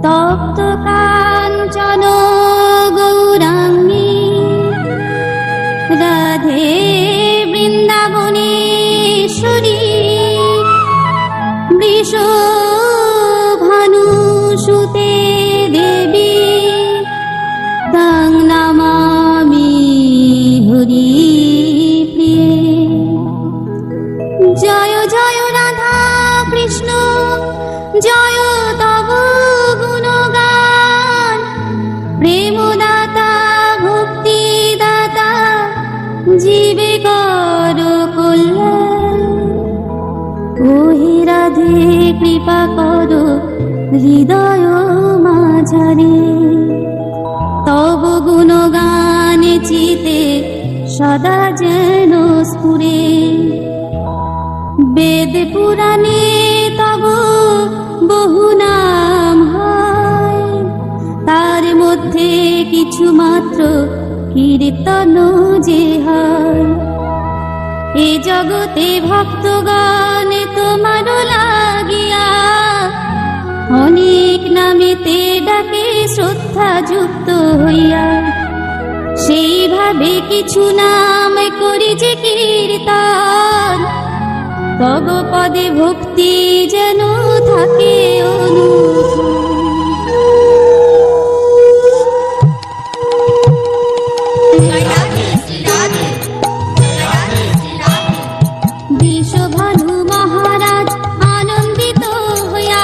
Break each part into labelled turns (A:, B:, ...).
A: তপ্ত কাঞ্চন গৌরাঙ্গী রাধে বৃন্দাবনেশ্বরী বৃষভানুসুতে দেবী তাং নমামি হরি প্রিয়ে। জয় জয় রাধা কৃষ্ণ জয় তব গুণগান, প্রেমদাতা ভক্তিদাতা জীবে কর কল্যাণ। ওহে রাধে কৃপা কর হৃদয় মাঝারে, তব গুণগানে চিতে সদা যেন স্ফুরে। বেদ পুরাণে তব বহু নাম হয়, তার মধ্যে কিছু মাত্র কীর্তন যে হয়। এ জগতে ভক্তগণ তোমার লাগিয়া অনেক নামেতে ডাকে শ্রদ্ধা যুক্ত হইয়া। সেইভাবে কিছু নাম করি যে কীর্তন, তব পদে ভক্তি যেন থাকে বিশ্বভানু মহারাজ আনন্দিত হইয়া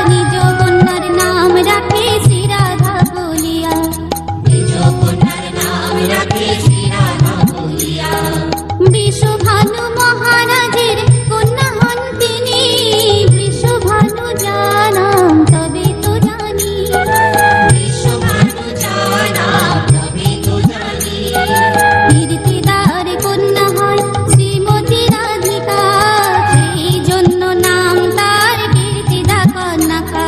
A: নিজ কন্যার নাম রাখে শ্রী রাধা বলিয়া। নিজ কন্যার নাম রাখে শ্রী রাধা বলিয়া। বিশ্বভানু মহারাজের কন্যা হন তিনি, বিশ্বভানু জানাম তবে তো জানি। বিশ্বভানু জানাম তবে তো জানি। কীর্তিদার কন্যা হয় শ্রীমতী রাধিকা, সেই জন্য নাম তার কীর্তিদা কন্যকা।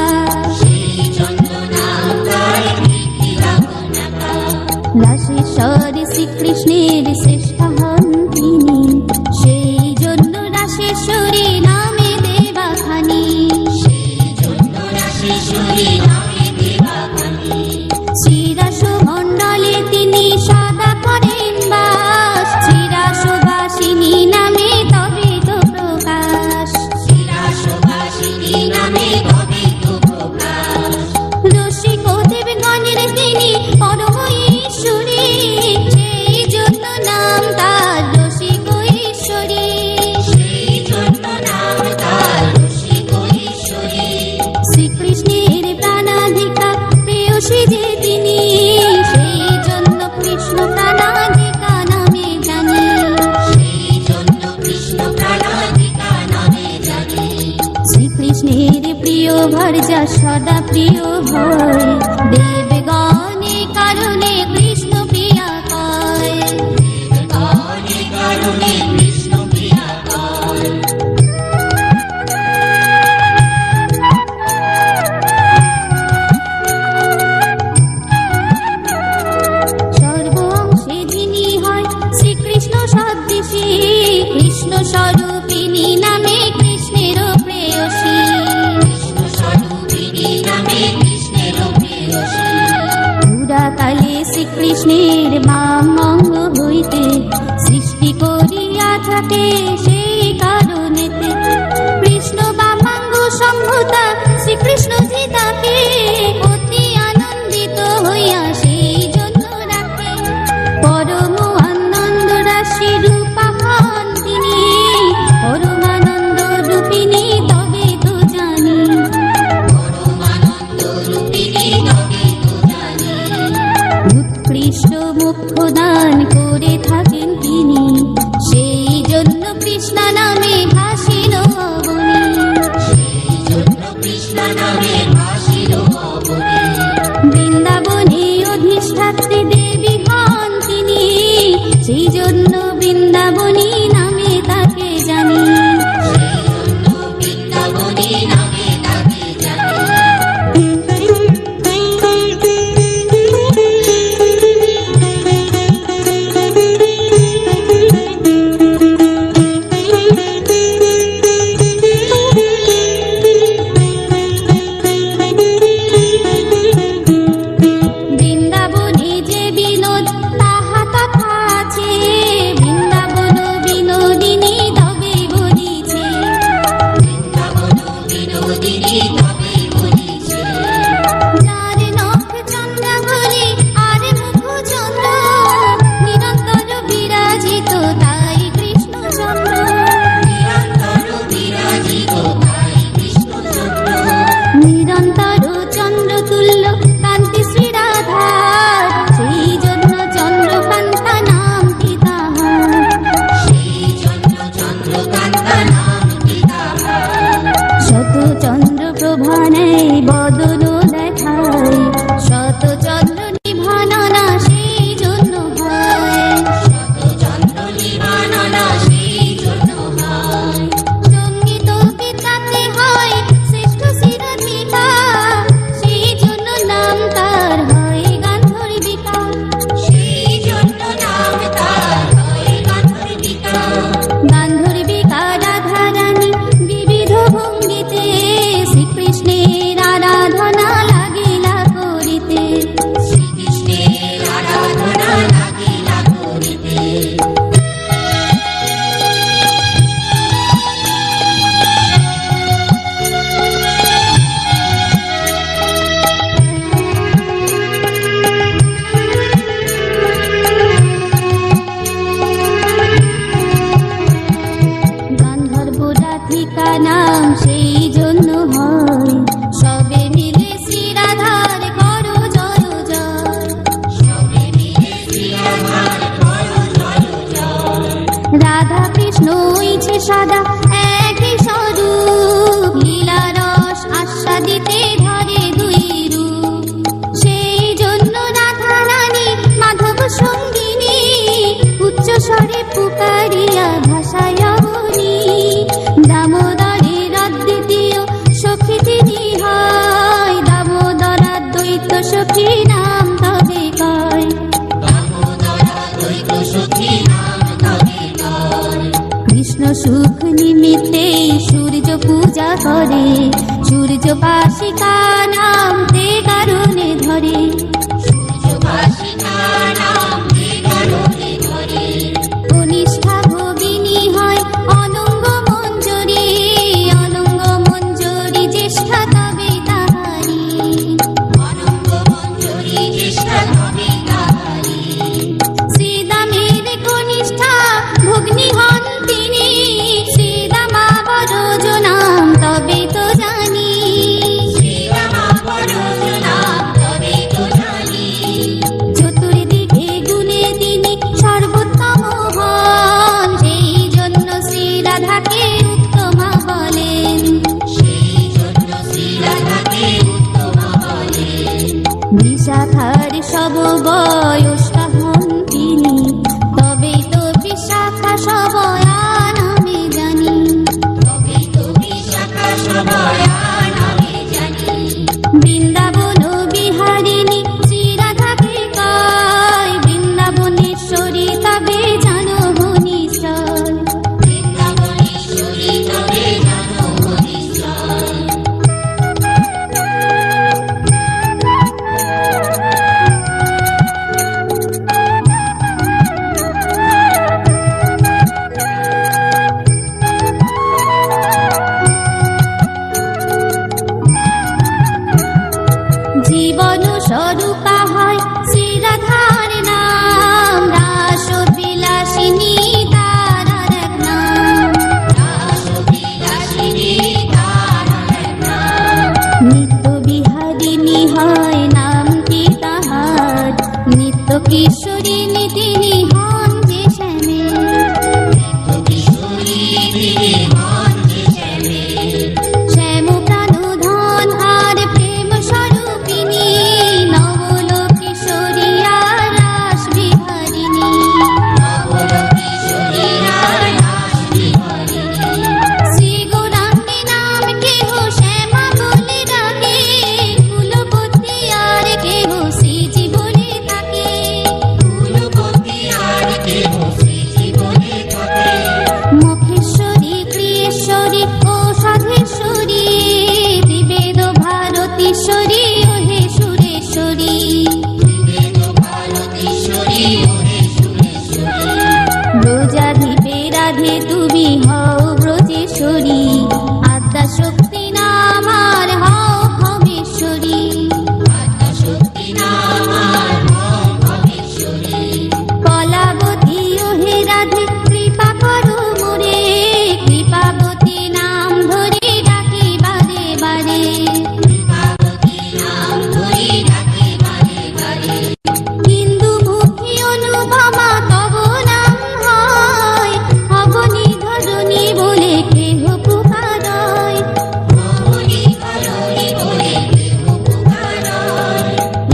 A: সেই জন্য নাম তার কীর্তিদা কন্যকা। রাশেশ্বর শ্রীকৃষ্ণের শ্রেষ্ঠ হন তিনি, সেই জন্য রাশেশ্বরী নামে দেবাখানি। সেই জন্য রাশেশ্বরী নামে দেবাখানি। শ্রীরাস মণ্ডলে তিনি সদা করেন বাস, শ্রীরাসবাসিনী নামে তবে তো প্রকাশ। শ্রীরাসবাসিনী নামে তবে তো প্রকাশ। রসিক দেবগণের তিনি পরম ঈশ্বরী, সেই জন্য নাম তার রসিক ঈশ্বরী। সেই জন্য নাম তার রসিক ঈশ্বরী। শ্রীকৃষ্ণের প্রাণাধিকা প্রেয়সী যে তিনি, সেই জন্য কৃষ্ণ প্রাণাধিকা নামে জানি। সেই জন্য কৃষ্ণ প্রাণাধিকা নামে জানি। শ্রীকৃষ্ণের প্রিয় ভর্যা সদা প্রিয় হয়, দেবগণে কারণে কৃষ্ণ প্রিয়া কয়। দেবগণে কারণে কৃষ্ণ প্রিয়া কয়। সর্ব অংশে যিনি হয় শ্রীকৃষ্ণ সদৃশী, কৃষ্ণ স্বরূপিণী নামে কৃষ্ণের প্রেয়সী। কৃষ্ণ স্বরূপিণী নামে কৃষ্ণের প্রেয়সী। পুরাকালে শ্রীকৃষ্ণের বাম অঙ্গ হইতে সৃষ্টি করিয়া থাকে, সেই কারণেতে কৃষ্ণ বামাঙ্গ সম্ভূতা শ্রীকৃষ্ণ জি তাকে অতি আনন্দিত হইয়া সেই জন্য রাখে। পরম আনন্দ রাশি রূপা হন তিনি, পরমানন্দ রূপিণী তবে তো জানি। পরমানন্দ রূপিণী তবে তো জানি। উৎকৃষ্ট মুখ্য দান করে থাকেন তিনি, সেই জন্য কৃষ্ণ নামে ভাসিল অবনী। সেই জন্য কৃষ্ণ নামে ভাসিল লইয়া ভাষায় বনি, দামোদরের অদ্বিতীয় সখী তিনি হয়, দামোদরা দ্বৈত সখী নাম তবে কয়। কৃষ্ণ সুখ নিমিত্তে সূর্য পূজা করে, সূর্য পাশিকা নাম তে কারণে ধরে। কনিষ্ঠা ভগিনী হয় অনঙ্গ মঞ্জরি, অনঙ্গ মঞ্জরি জ্যেষ্ঠা তবে তাহারি। শ্রীদামের কনিষ্ঠা ভগ্নী হন তিনি, শ্রীদামা বরজ নাম তবে তো জানি। চতুর্দিকে গুণে তিনি সর্বোত্তম হন, সেই জন্য শ্রীরাধাকে উত্তমা বলেন। বিশাখার সব বয়সটা হন তিনি, তবেই তো বিশাখা সবয়া নামে জানি। বৃন্দাবন বিহারিণী শ্রীরাধাকে কয়, বৃন্দাবনেশ্বরী তবে জানো নিশ্চয়। জীবন স্বরূপা হয় শ্রীরাধার নাম, রাস বিলাসিনী তার এক নাম। নিত্য বিহারিণী হয় নামটি তাহার, নিত্য কিশোরিণী তিনি হন যে শ্যাম প্রাণধন আর প্রেম স্বরূপিণী, নবল কিশোরী আর রাস বিহারিণী। শ্রী গৌরাঙ্গী নাম কেহ শ্যামা বলে ডাকে, কুলপতি আর কেহ শ্রীজি বলে থাকে। মখেশ্বরী ক্রিয়েশ্বরী ও সাধেশ্বরী, ত্রিবেদ ভারতীশ্বরী ও হে সুরেশ্বরী। ব্রজাধিপে রাধে তুমি হও ব্রজেশ্বরী, আদ্যা শক্তি নাম আর হও ভবেশ্বরী। কলাবতী ও হে রাধে কৃপা করো মোরে, কৃপাবতী নাম ধরে ডাকি বারে বারে। হিন্দু মুখী অনুপমা তব নাম হয়, অবনী ধরণী বলে কেহ পুকারয়।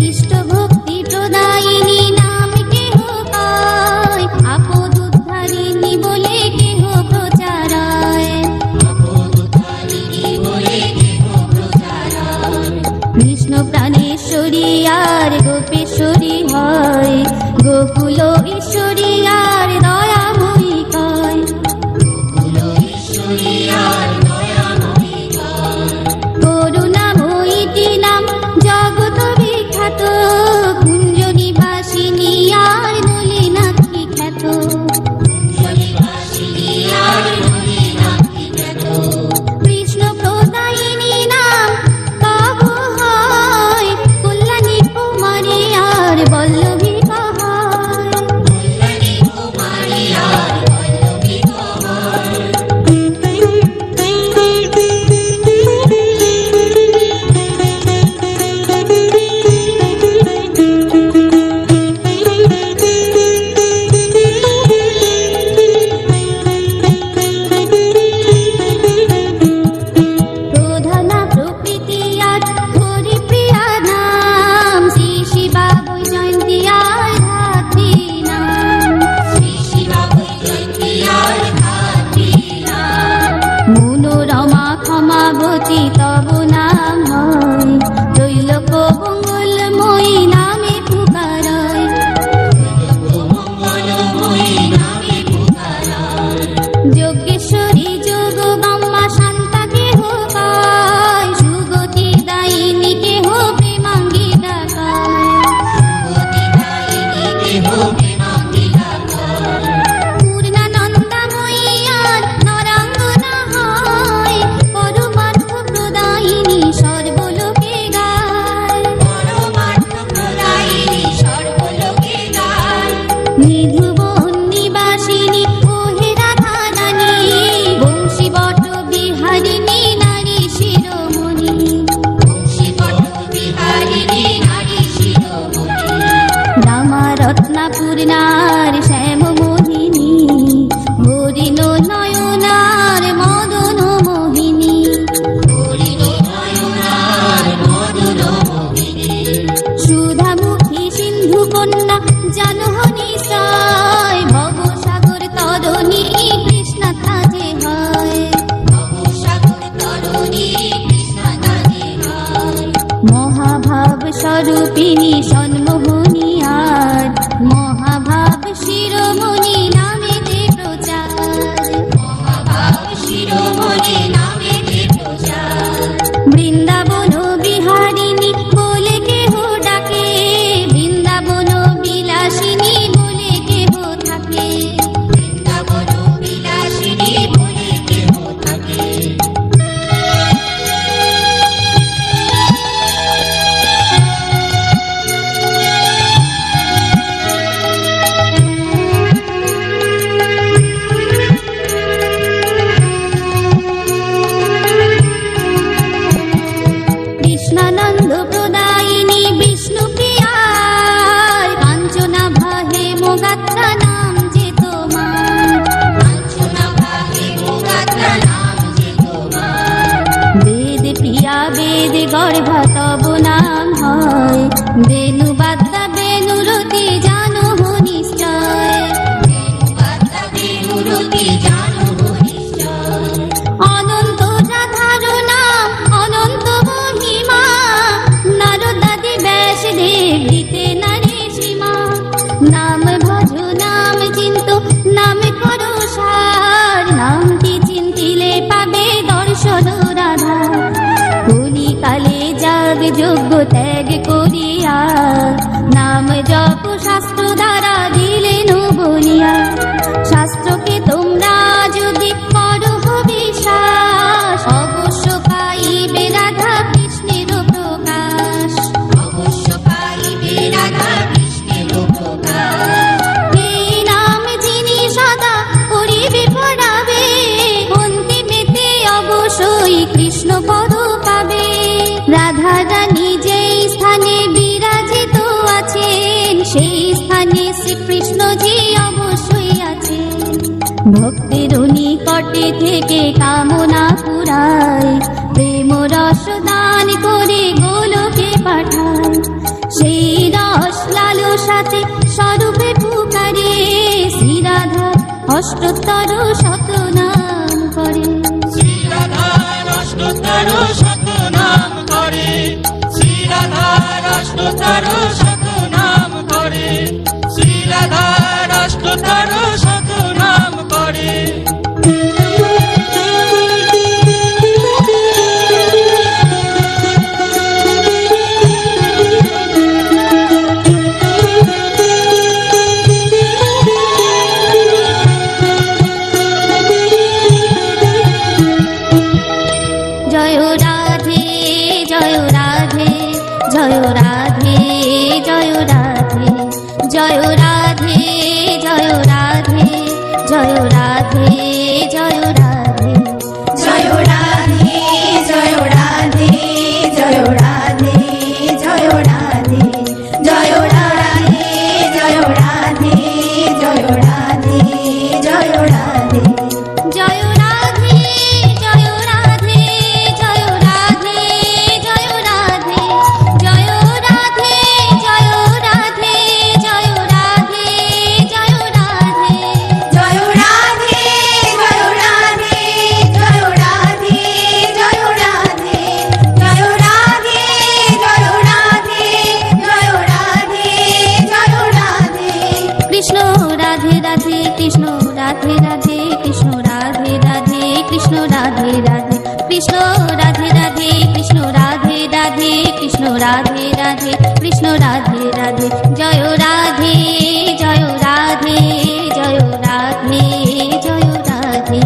A: ইষ্ট ভক্তি প্রদায়িনী নাম কেহ কয়, আপদ উদ্ধারিণী বলে কেহ প্রচারয়। কৃষ্ণ প্রাণেশ্বরী আর গোপেশ্বরী হয়, গোকুল ঈশ্বরী আর দয়াময়ী কয়। করুণাময়ীটি নাম জগৎ বিখ্যাত, কুঞ্জ নিবাসিনী আর নলিনাক্ষী খ্যাত। কৃষ্ণ প্রদায়িনী নাম তব হয়, কল্যাণী কুমারী আর বল্লভী কহায়। মহাভাব স্বরূপিণী সন্মোহনী আর মহাভাব শিরোমণি নামেতে প্রচার, মহাভাব শিরোমণি নামেতে প্রচার। বৃন্দাবন বিহারিণী বলে কেহ ডাকে, বৃন্দাবন বিলাসিনী বলে কেহ থাকে, বৃন্দাবন বিলাসিনী বলে কেহ থাকে। কৃষ্ণানন্দ প্রদায়িনী বিষ্ণুপ্রিয়ার কাঞ্চনাভা হেমগাত্রা নাম যে তোমার, কাঞ্চনাভা হেমগাত্রা নাম যে তোমার। বেদ প্রিয়া বেদ গর্ভা তব নাম হয়, বেণুবাদ্যা বেণুরতি জানো নিশ্চয়, বেণুবাদ্যা বেণুরতি জানো নিশ্চয়। অনন্ত রাধার নাম অনন্ত মহিমা, নারদাদি ব্যাস দেব দিতে নারী সীমা। নাম ভজ নাম চিন্ত নাম করো সার, নামটি চিন্তিলে পাবে দর্শন রাধা। কলিকালে যাগ যোগ্য ত্যাগ করিয়া, নাম জপ শাস্ত্র দ্বারা দিলেন বলিয়া। শাস্ত্রকে তোমরা যদি করো বিশ্বাস, অবশ্য পাইবে রাধা কৃষ্ণের প্রকাশ, অবশ্য পাইবে রাধা কৃষ্ণের প্রকাশ। এই নাম যিনি সদা করিবে পড়াবে, অন্তিমেতে অবশ্যই কৃষ্ণ পদ পাবে। রাধা রানী যেই স্থানে বিরাজিত আছেন, সেই স্থানে শ্রীকৃষ্ণ জি অবশ্যই আছেন। ভক্তের নিকটে থেকে কামনা পুরায়, প্রেম রস দান করে গোলকে পাঠায়। সেই রস লালসাতে স্বরূপে পুকারে, শ্রীরাধা অষ্টোত্তর শতনাম করে,
B: শ্রীরাধার অষ্টোত্তর শতনাম করে, শ্রীরাধার অষ্টোত্তর শতনাম করে, শ্রীরাধার অষ্টোত্তর শতনাম করে।
A: জয় রাধে জয় রাধে জয় রাধে জয় রাধে, জয় রাধে জয় রাধে জয় রাধে জয় রাধে,
C: জয় রাধে জয় রাধে জয় রাধে জয় রাধে, জয় রাধে জয় রাধে জয় রাধে জয় রাধে,
A: জয় রাধে জয় রাধে জয় রাধে জয় রাধে, জয় রাধে জয় রাধে জয় রাধে জয় রাধে,
C: জয় রাধে জয় রাধে জয় রাধে জয় রাধে, জয় রাধে জয় রাধে জয় রাধে জয় রাধে।
A: কৃষ্ণ রাধে রাধে কৃষ্ণ রাধে রাধে কৃষ্ণ রাধে রাধে কৃষ্ণ রাধে রাধে, কৃষ্ণ রাধে রাধে কৃষ্ণ রাধে রাধে কৃষ্ণ রাধে রাধে কৃষ্ণ রাধে রাধে, জয় রাধে জয় রাধে জয় রাধে জয় রাধে,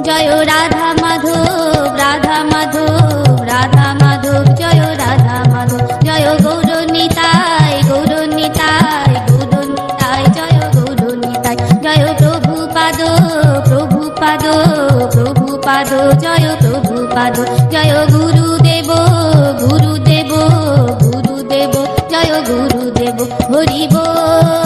A: জয় রাধা মাধব রাধা মাধব রাধা মাধব, জয় রাধা মাধব, জয় গৌর নিতাই গৌর নিতাই গৌর নিতাই, জয় গৌর নিতাই, জয় প্রভুপাদ প্রভুপাদ প্রভুপাদ, জয় প্রভুপাদ, জয় গুরুদেব গুরুদেব গুরুদেব, জয় গুরুদেব, হরি বল।